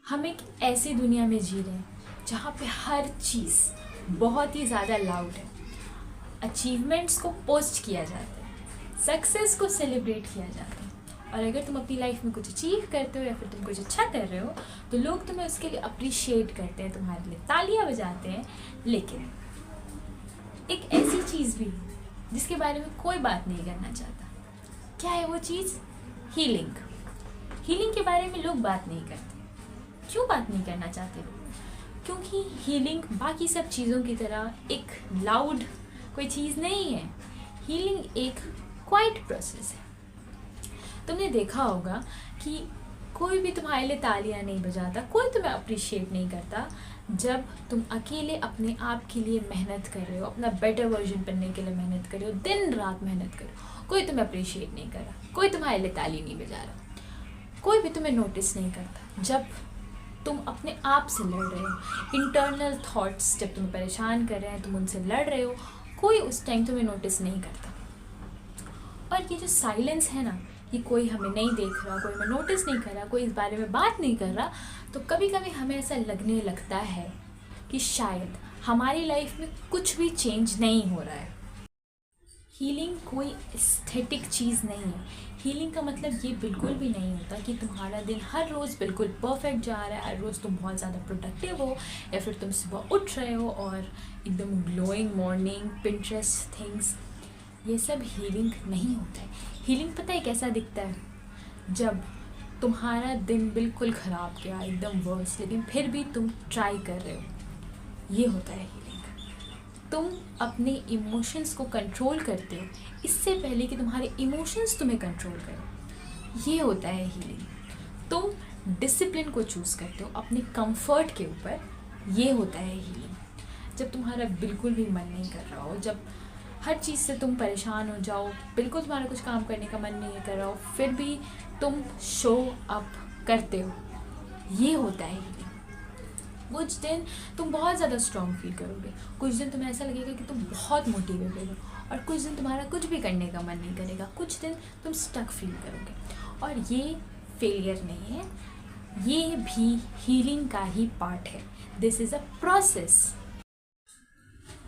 हम एक ऐसी दुनिया में जी रहे हैं जहाँ पे हर चीज़ बहुत ही ज़्यादा लाउड है। अचीवमेंट्स को पोस्ट किया जाता है, सक्सेस को सेलिब्रेट किया जाता है, और अगर तुम अपनी लाइफ में कुछ अचीव करते हो या फिर तुम कुछ अच्छा कर रहे हो तो लोग तुम्हें उसके लिए अप्रिशिएट करते हैं, तुम्हारे लिए तालियां बजाते हैं। लेकिन एक ऐसी चीज़ भी है जिसके बारे में कोई बात नहीं करना चाहता। क्या है वो चीज़? हीलिंग। हीलिंग के बारे में लोग बात नहीं करते। क्यों बात नहीं करना चाहते लोग? क्योंकि हीलिंग बाकी सब चीज़ों की तरह एक लाउड कोई चीज़ नहीं है। हीलिंग एक क्वाइट प्रोसेस है। तुमने देखा होगा कि कोई भी तुम्हारे लिए तालियां नहीं बजाता, कोई तुम्हें अप्रिशिएट नहीं करता जब तुम अकेले अपने आप के लिए मेहनत कर रहे हो, अपना बेटर वर्जन बनने के लिए मेहनत कर रहे हो, दिन रात मेहनत कर रहे हो। कोई तुम्हें अप्रिशिएट नहीं कर रहा, कोई तुम्हारे लिए ताली नहीं बजा रहा, कोई भी तुम्हें नोटिस नहीं करता। जब तुम अपने आप से लड़ रहे हो, इंटरनल थॉट्स जब तुम्हें परेशान कर रहे हैं, तुम उनसे लड़ रहे हो, कोई उस टाइम तुम्हें नोटिस नहीं करता। और ये जो साइलेंस है ना, कि कोई हमें नहीं देख रहा, कोई हमें नोटिस नहीं कर रहा, कोई इस बारे में बात नहीं कर रहा, तो कभी कभी हमें ऐसा लगने लगता है कि शायद हमारी लाइफ में कुछ भी चेंज नहीं हो रहा है। हीलिंग कोई एस्थेटिक चीज़ नहीं है। हीलिंग का मतलब ये बिल्कुल भी नहीं होता कि तुम्हारा दिन हर रोज़ बिल्कुल परफेक्ट जा रहा है, हर रोज़ तुम बहुत ज़्यादा प्रोडक्टिव हो, या फिर तुम सुबह उठ रहे हो और एकदम ग्लोइंग मॉर्निंग, पिंटरेस्ट थिंग्स। ये सब हीलिंग नहीं होता है। हीलिंग पता है कैसा दिखता है? जब तुम्हारा दिन बिल्कुल ख़राब गया, एकदम वर्स, लेकिन फिर भी तुम ट्राई कर रहे हो, ये होता है हीलिंग। तुम अपने इमोशंस को कंट्रोल करते हो इससे पहले कि तुम्हारे इमोशंस तुम्हें कंट्रोल करें, ये होता है हीलिंग। तुम डिसिप्लिन को चूज़ करते हो अपने कंफर्ट के ऊपर, ये होता है हीलिंग। जब तुम्हारा बिल्कुल भी मन नहीं कर रहा हो, जब हर चीज़ से तुम परेशान हो जाओ, बिल्कुल तुम्हारा कुछ काम करने का मन नहीं कर रहा हो, फिर भी तुम शो अप करते हो, ये होता है हीलिंग। कुछ दिन तुम बहुत ज़्यादा स्ट्रॉन्ग फील करोगे, कुछ दिन तुम्हें ऐसा लगेगा कि तुम बहुत मोटिवेटेड हो, और कुछ दिन तुम्हारा कुछ भी करने का मन नहीं करेगा, कुछ दिन तुम स्टक फील करोगे। और ये फेलियर नहीं है, ये भी हीलिंग का ही पार्ट है। This is a process.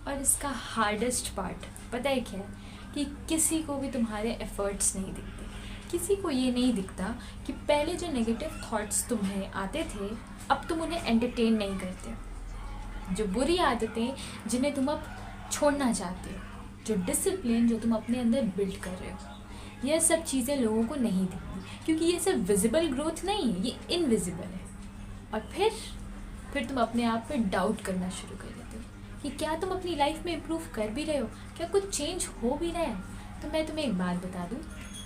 और इसका हार्डेस्ट पार्ट पता है क्या है? कि किसी को भी तुम्हारे एफर्ट्स नहीं दिखते। किसी को ये नहीं दिखता कि पहले जो नेगेटिव थॉट्स तुम्हें आते थे, अब तुम उन्हें एंटरटेन नहीं करते। जो बुरी आदतें जिन्हें तुम अब छोड़ना चाहते हो, जो डिसिप्लिन जो तुम अपने अंदर बिल्ड कर रहे हो, यह सब चीज़ें लोगों को नहीं दिखती, क्योंकि ये सब विजिबल ग्रोथ नहीं है, ये इनविजिबल है। और फिर तुम अपने आप पे डाउट करना शुरू कर देते हो कि क्या तुम अपनी लाइफ में इम्प्रूव कर भी रहे हो, क्या कुछ चेंज हो भी रहा है। तो मैं तुम्हें एक बात बता दूँ,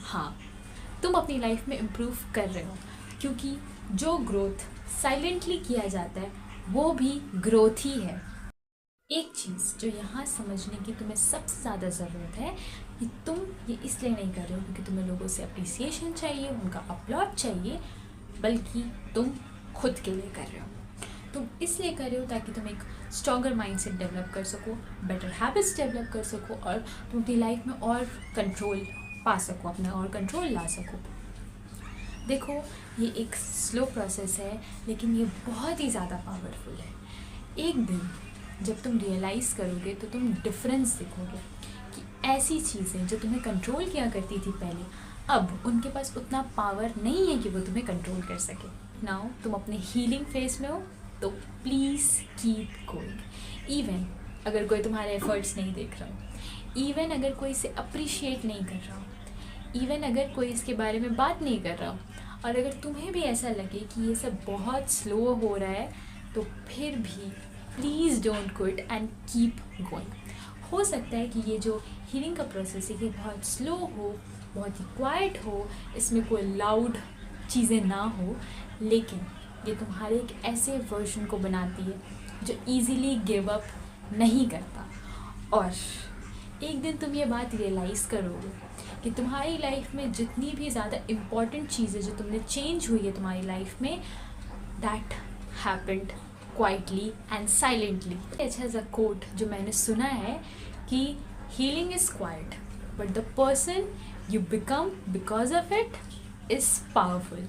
हाँ, तुम अपनी लाइफ में इम्प्रूव कर रहे हो, क्योंकि जो ग्रोथ साइलेंटली किया जाता है वो भी ग्रोथ ही है। एक चीज़ जो यहाँ समझने की तुम्हें सबसे ज़्यादा ज़रूरत है कि तुम ये इसलिए नहीं कर रहे हो क्योंकि तुम्हें लोगों से अप्रिसिएशन चाहिए, उनका अपलॉड चाहिए, बल्कि तुम खुद के लिए कर रहे हो। तुम इसलिए कर रहे हो ताकि तुम एक स्ट्रॉन्गर माइंडसेट डेवलप कर सको, बेटर हैबिट्स डेवलप कर सको, और तुम अपनी लाइफ में और कंट्रोल पा सको, अपना और कंट्रोल ला सको। देखो, ये एक स्लो प्रोसेस है, लेकिन ये बहुत ही ज़्यादा पावरफुल है। एक दिन जब तुम रियलाइज़ करोगे तो तुम डिफरेंस देखोगे कि ऐसी चीज़ें जो तुम्हें कंट्रोल किया करती थी पहले, अब उनके पास उतना पावर नहीं है कि वो तुम्हें कंट्रोल कर सके। नाउ तुम अपने हीलिंग फेज में हो, तो प्लीज़ कीप गोइंग। इवन अगर कोई तुम्हारे एफर्ट्स नहीं देख रहा हो, इवन अगर कोई इसे अप्रिशिएट नहीं कर रहा हो, इवन अगर कोई इसके बारे में बात नहीं कर रहा हो, और अगर तुम्हें भी ऐसा लगे कि ये सब बहुत स्लो हो रहा है, तो फिर भी please don't quit and keep going. हो सकता है कि ये जो हीलिंग का प्रोसेस है ये बहुत स्लो हो, बहुत ही क्वाइट हो, इसमें कोई लाउड चीज़ें ना हो, लेकिन ये तुम्हारे एक ऐसे वर्जन को बनाती है जो ईज़िली गिव अप नहीं करता। और एक दिन तुम ये बात रियलाइज़ करोगे कि तुम्हारी लाइफ में जितनी भी ज़्यादा इम्पॉर्टेंट चीज़ें जो तुमने चेंज हुई है तुम्हारी लाइफ में, that happened quietly and silently. अच्छा सा कोट जो मैंने सुना है कि healing is quite but the person you become because of it is powerful.